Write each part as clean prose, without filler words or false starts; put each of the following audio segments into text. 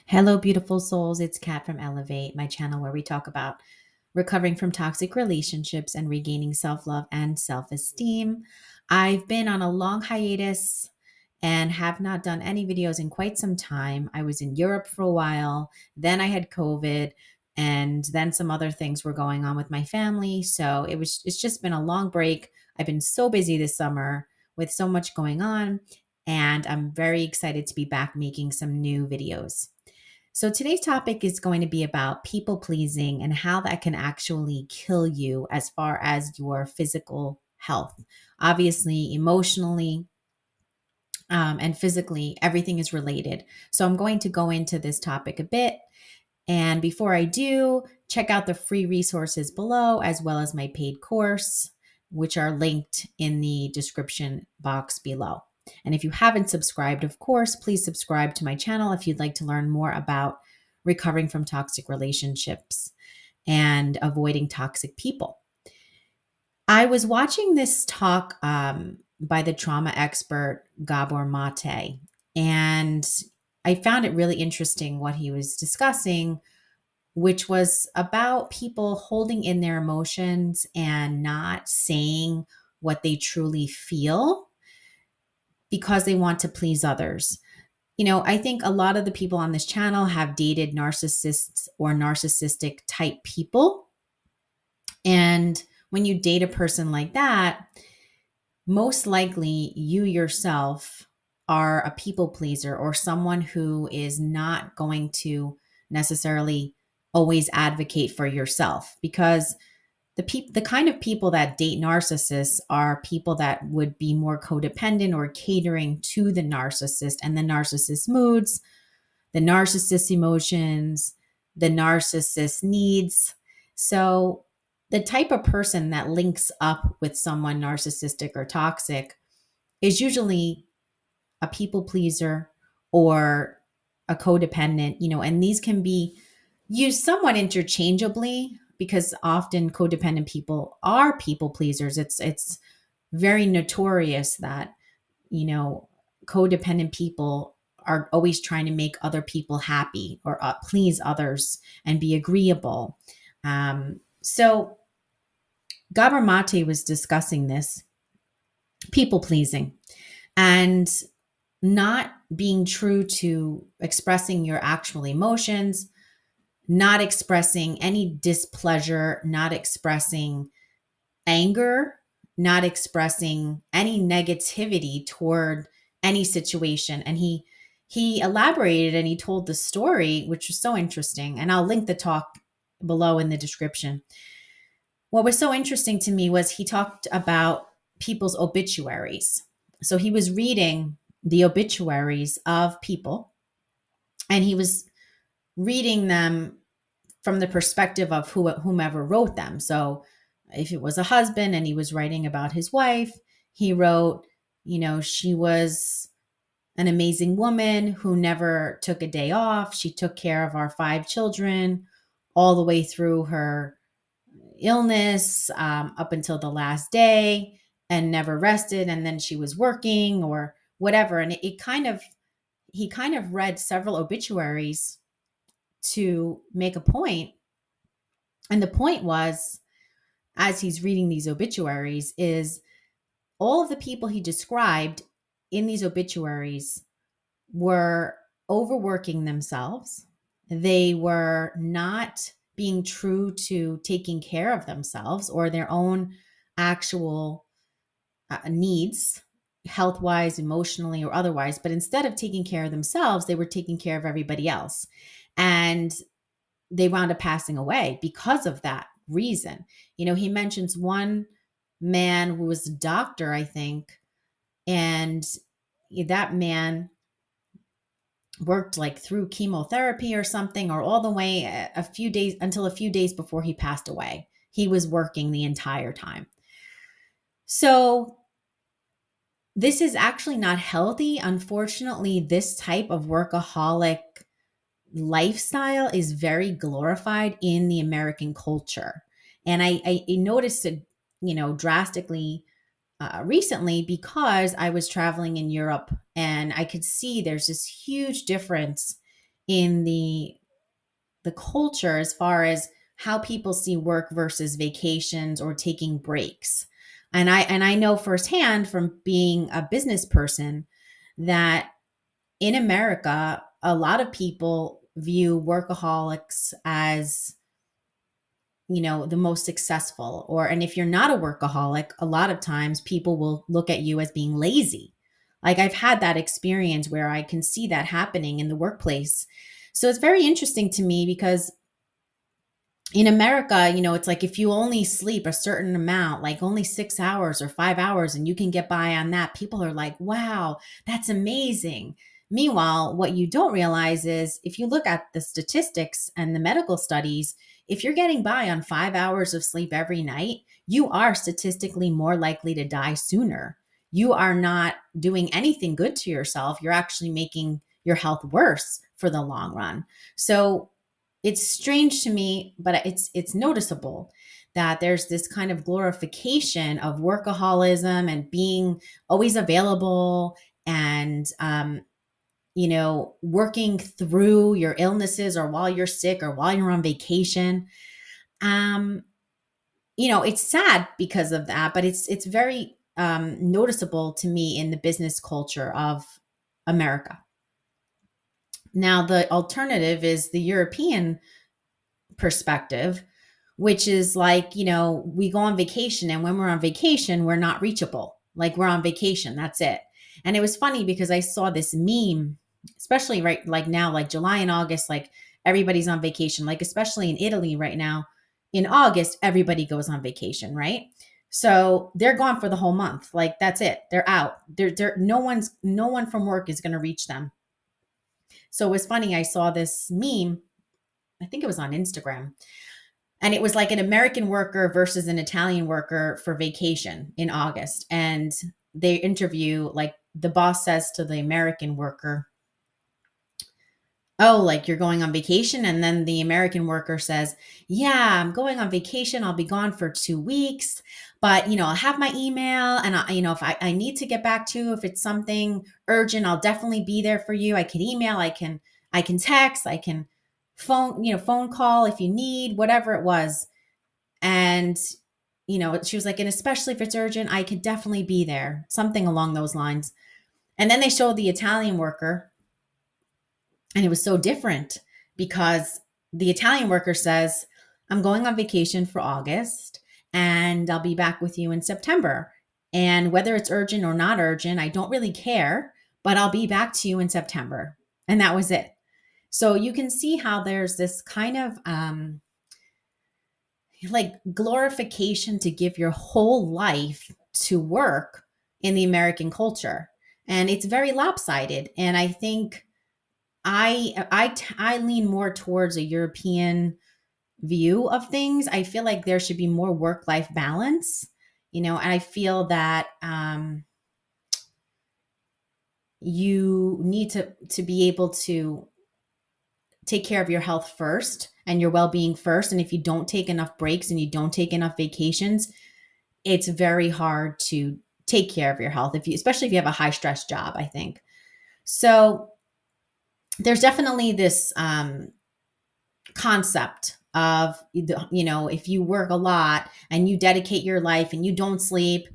Hello, beautiful souls. It's Kat from Elevate, my channel where we talk about recovering from toxic relationships and regaining self love and self esteem. I've been on a long hiatus and have not done any videos in quite some time. I was in Europe for a while, then I had COVID, and then some other things were going on with my family. So it's just been a long break. I've been so busy this summer with so much going on, and I'm very excited to be back making some new videos. So today's topic is going to be about people pleasing and how that can actually kill you as far as your physical health. Obviously, emotionally, and physically, everything is related. So I'm going to go into this topic a bit. And before I do, check out the free resources below, as well as my paid course, which are linked in the description box below. And if you haven't subscribed, of course, please subscribe to my channel if you'd like to learn more about recovering from toxic relationships and avoiding toxic people. I was watching this talk by the trauma expert Gabor Mate, and I found it really interesting what he was discussing, which was about people holding in their emotions and not saying what they truly feel because they want to please others. I think a lot of the people on this channel have dated narcissists or narcissistic type people. And when you date a person like that, most likely you yourself are a people pleaser or someone who is not going to necessarily always advocate for yourself, because the kind of people that date narcissists are people that would be more codependent or catering to the narcissist and the narcissist moods, the narcissist emotions, the narcissist needs. So the type of person that links up with someone narcissistic or toxic is usually a people pleaser or a codependent, and these can be used somewhat interchangeably because often codependent people are people pleasers. It's very notorious that, you know, codependent people are always trying to make other people happy or please others and be agreeable. So Gabor Mate was discussing this people pleasing and not being true to expressing your actual emotions, not expressing any displeasure, not expressing anger, not expressing any negativity toward any situation. And he elaborated and he told the story, which was so interesting. And I'll link the talk below in the description. What was so interesting to me was he talked about people's obituaries. So he was reading the obituaries of people, and he was reading them from the perspective of whomever wrote them. So if it was a husband and he was writing about his wife, he wrote, she was an amazing woman who never took a day off. She took care of our 5 children all the way through her illness, up until the last day, and never rested. And then she was working or whatever. And he kind of read several obituaries to make a point. And the point was, as he's reading these obituaries, is all of the people he described in these obituaries were overworking themselves. They were not being true to taking care of themselves or their own actual needs, health wise, emotionally, or otherwise. But instead of taking care of themselves, they were taking care of everybody else. And they wound up passing away because of that reason. He mentions one man who was a doctor, I think, and that man worked like through chemotherapy or something, or all the way a few days until a few days before he passed away. He was working the entire time. So this is actually not healthy. Unfortunately, this type of workaholic lifestyle is very glorified in the American culture. And I noticed it, drastically recently, because I was traveling in Europe and I could see there's this huge difference in the culture as far as how people see work versus vacations or taking breaks. And I know firsthand from being a business person that in America, a lot of people view workaholics as, the most successful. And if you're not a workaholic, a lot of times people will look at you as being lazy. Like I've had that experience where I can see that happening in the workplace. So it's very interesting to me because in America, it's like if you only sleep a certain amount, like only 6 hours or 5 hours, and you can get by on that, people are like, wow, that's amazing. Meanwhile, what you don't realize is if you look at the statistics and the medical studies, if you're getting by on 5 hours of sleep every night, you are statistically more likely to die sooner. You are not doing anything good to yourself. You're actually making your health worse for the long run. So, it's strange to me, but it's noticeable that there's this kind of glorification of workaholism and being always available and working through your illnesses or while you're sick or while you're on vacation. um it's sad because of that, but it's very noticeable to me in the business culture of America. Now the alternative is the European perspective, which is like, we go on vacation, and when we're on vacation, we're not reachable. Like we're on vacation, that's it. And it was funny because I saw this meme, especially right like now, like July and August, like everybody's on vacation, like especially in Italy right now. In August, everybody goes on vacation, right? So they're gone for the whole month. Like that's it. They're out. They're no one from work is going to reach them. So it was funny. I saw this meme. I think it was on Instagram, and it was like an American worker versus an Italian worker for vacation in August. And they interview, like the boss says to the American worker, "Oh, like you're going on vacation?" And then the American worker says, "Yeah, I'm going on vacation. I'll be gone for 2 weeks, but I'll have my email, and if I need to get back to you, if it's something urgent, I'll definitely be there for you. I can email, I can text, I can phone call if you need, whatever it was." And, she was like, "And especially if it's urgent, I could definitely be there," something along those lines. And then they showed the Italian worker, and it was so different because the Italian worker says, "I'm going on vacation for August, and I'll be back with you in September. And whether it's urgent or not urgent, I don't really care, but I'll be back to you in September." And that was it. So you can see how there's this kind of like glorification to give your whole life to work in the American culture. And it's very lopsided. And I think I lean more towards a European view of things. I feel like there should be more work life balance, and I feel that you need to be able to take care of your health first and your well-being first. And if you don't take enough breaks and you don't take enough vacations, it's very hard to take care of your health, especially if you have a high stress job, I think. So there's definitely this concept of, if you work a lot and you dedicate your life and you don't sleep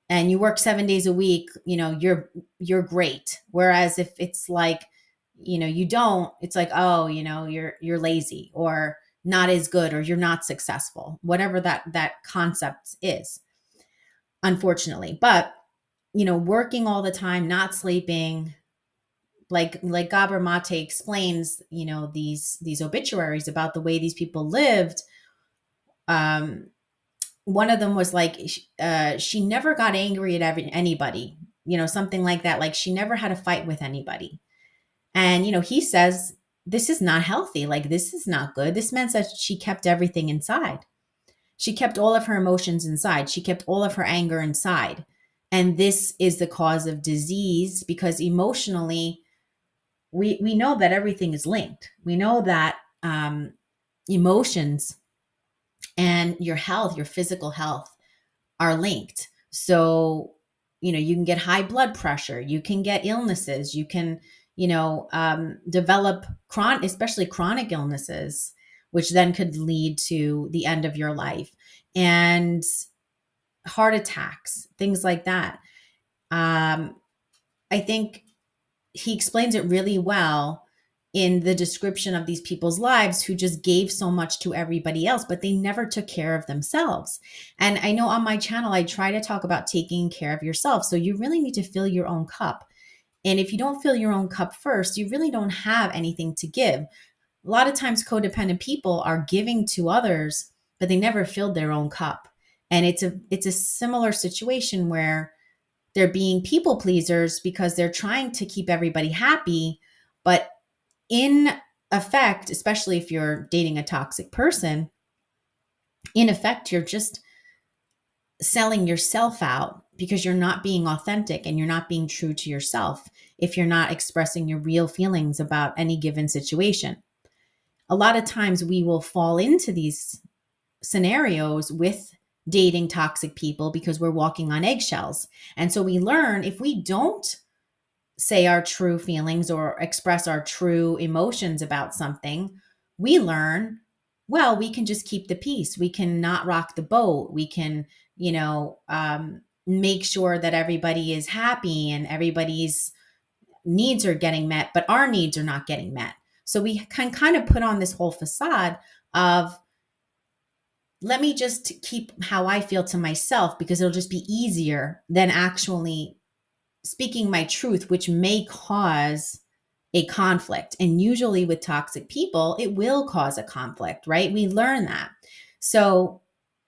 and you work 7 days a week, you're great. Whereas if it's like, you don't, it's like, oh, you're lazy or not as good, or you're not successful, whatever that concept is, unfortunately. But, working all the time, not sleeping, like Gabor Mate explains, these obituaries about the way these people lived. One of them was like, she never got angry at anybody, something like that. Like she never had a fight with anybody. And, he says, this is not healthy. Like, this is not good. This meant that she kept everything inside. She kept all of her emotions inside. She kept all of her anger inside. And this is the cause of disease, because emotionally, we know that everything is linked. We know that emotions and your health, your physical health, are linked. So, you can get high blood pressure, you can get illnesses, you can, develop especially chronic illnesses, which then could lead to the end of your life, and heart attacks, things like that. Um, I think he explains it really well in the description of these people's lives who just gave so much to everybody else, but they never took care of themselves. And I know on my channel, I try to talk about taking care of yourself. So you really need to fill your own cup. And if you don't fill your own cup first, you really don't have anything to give. A lot of times, codependent people are giving to others, but they never filled their own cup. And it's a similar situation where they're being people pleasers because they're trying to keep everybody happy, but in effect, especially if you're dating a toxic person, in effect, you're just selling yourself out because you're not being authentic and you're not being true to yourself if you're not expressing your real feelings about any given situation. A lot of times we will fall into these scenarios with dating toxic people because we're walking on eggshells. And so we learn if we don't say our true feelings or express our true emotions about something, we learn, well, we can just keep the peace. We can not rock the boat. We can, make sure that everybody is happy and everybody's needs are getting met, but our needs are not getting met. So we can kind of put on this whole facade of, let me just keep how I feel to myself because it'll just be easier than actually speaking my truth, which may cause a conflict. And usually with toxic people, it will cause a conflict, right? We learn that. So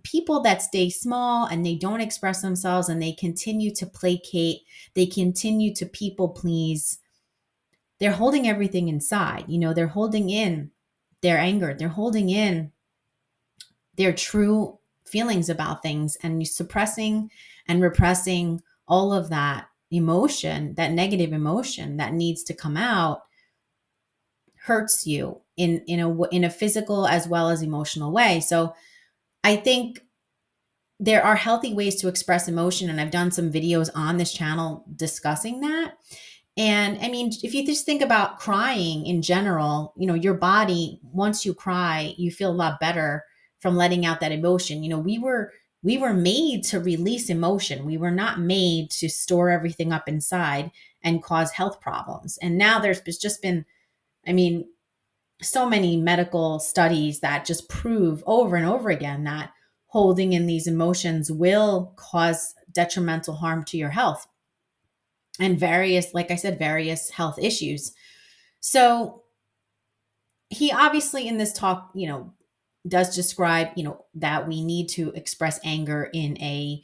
people that stay small and they don't express themselves and they continue to placate, they continue to people please, they're holding everything inside. They're holding in their anger, they're holding in their true feelings about things, and suppressing and repressing all of that emotion, that negative emotion that needs to come out, hurts you in a physical as well as emotional way. So I think there are healthy ways to express emotion, and I've done some videos on this channel discussing that. And I mean, if you just think about crying in general, your body, once you cry, you feel a lot better from letting out that emotion. We were made to release emotion. We were not made to store everything up inside and cause health problems. And now there's just been, I mean, so many medical studies that just prove over and over again that holding in these emotions will cause detrimental harm to your health and various, like I said, various health issues. So he obviously in this talk, does describe, that we need to express anger in a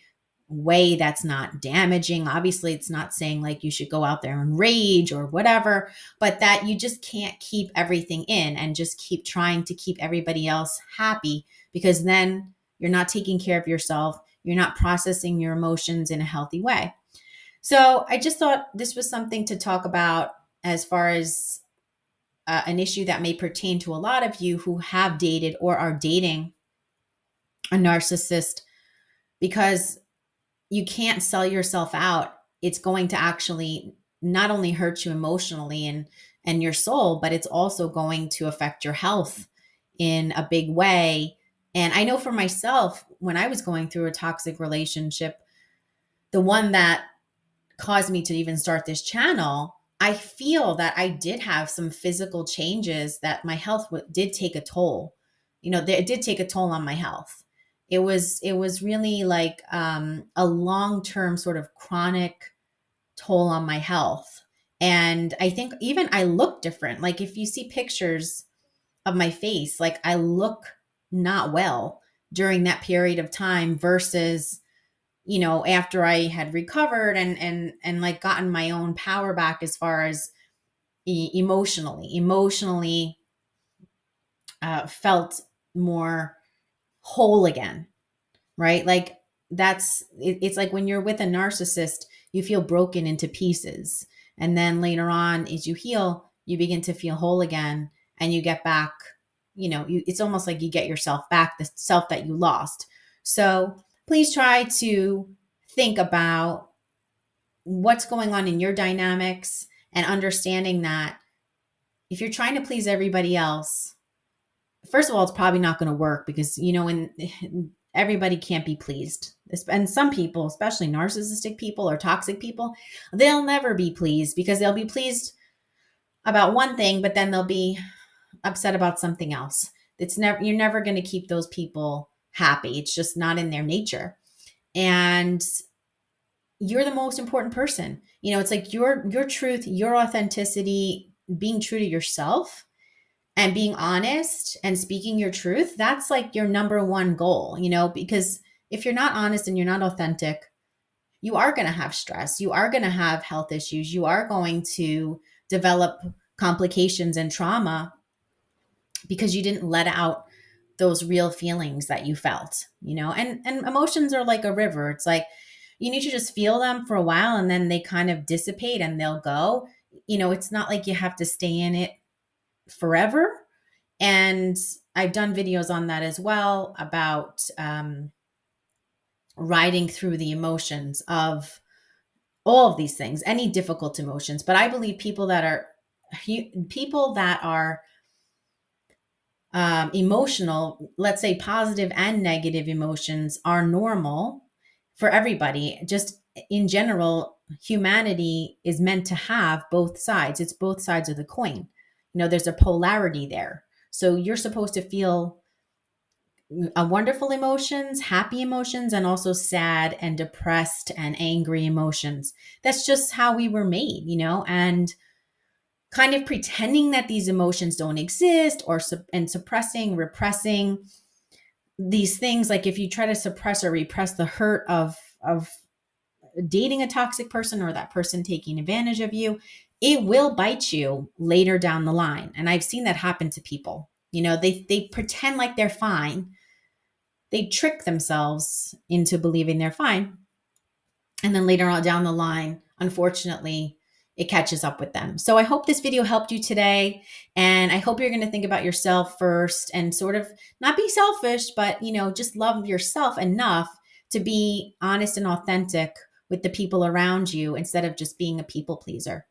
way that's not damaging. Obviously, it's not saying like you should go out there and rage or whatever, but that you just can't keep everything in and just keep trying to keep everybody else happy, because then you're not taking care of yourself. You're not processing your emotions in a healthy way. So I just thought this was something to talk about as far as an issue that may pertain to a lot of you who have dated or are dating a narcissist, because you can't sell yourself out. It's going to actually not only hurt you emotionally and your soul, but it's also going to affect your health in a big way. And I know for myself, when I was going through a toxic relationship, the one that caused me to even start this channel, I feel that I did have some physical changes that my health did take a toll. It did take a toll on my health. It was really like a long-term sort of chronic toll on my health. And I think even I look different. Like if you see pictures of my face, like I look not well during that period of time versus after I had recovered and like gotten my own power back as far as emotionally felt more whole again, right? Like it's like when you're with a narcissist, you feel broken into pieces. And then later on, as you heal, you begin to feel whole again and you get back, it's almost like you get yourself back, the self that you lost. So please try to think about what's going on in your dynamics and understanding that if you're trying to please everybody else, first of all, it's probably not going to work because, when everybody can't be pleased. And some people, especially narcissistic people or toxic people, they'll never be pleased because they'll be pleased about one thing, but then they'll be upset about something else. You're never going to keep those people happy. It's just not in their nature. And you're the most important person. It's like your truth, your authenticity, being true to yourself and being honest and speaking your truth. That's like your number one goal, because if you're not honest and you're not authentic, you are going to have stress. You are going to have health issues. You are going to develop complications and trauma because you didn't let out those real feelings that you felt, and emotions are like a river. It's like you need to just feel them for a while and then they kind of dissipate and they'll go. It's not like you have to stay in it forever. And I've done videos on that as well about riding through the emotions of all of these things, any difficult emotions. But I believe people that are emotional, let's say positive and negative emotions, are normal for everybody. Just in general, humanity is meant to have both sides. It's both sides of the coin. There's a polarity there. So you're supposed to feel wonderful emotions, happy emotions, and also sad and depressed and angry emotions. That's just how we were made, and kind of pretending that these emotions don't exist and suppressing, repressing these things. Like if you try to suppress or repress the hurt of dating a toxic person or that person taking advantage of you, it will bite you later down the line. And I've seen that happen to people. They pretend like they're fine. They trick themselves into believing they're fine. And then later on down the line, unfortunately, it catches up with them. So I hope this video helped you today. And I hope you're going to think about yourself first and sort of not be selfish, but, just love yourself enough to be honest and authentic with the people around you instead of just being a people pleaser.